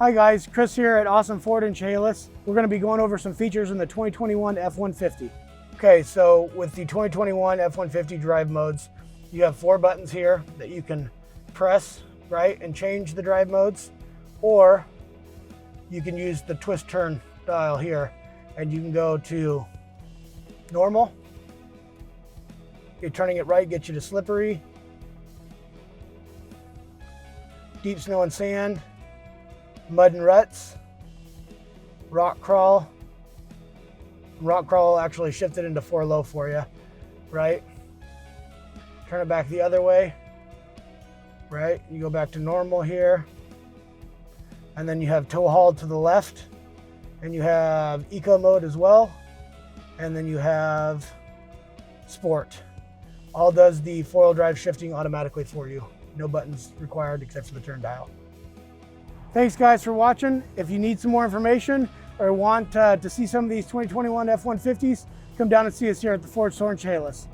Hi guys, Chris here at Awesome Ford in Chehalis. We're going to be going over some features in the 2021 F-150. Okay, so with the 2021 F-150 drive modes, you have 4 buttons here that you can press, right, and change the drive modes, or you can use the twist turn dial here and you can go to normal. You're turning it right, gets you to slippery, deep snow and sand, mud and ruts, rock crawl. Rock crawl will actually shift it into 4 low for you, right? Turn it back the other way, right? You go back to normal here. And then you have tow haul to the left, and you have eco mode as well. And then you have sport. All does the 4-wheel drive shifting automatically for you. No buttons required except for the turn dial. Thanks guys for watching. If you need some more information or want to see some of these 2021 F-150s, come down and see us here at the Ford store in Chehalis.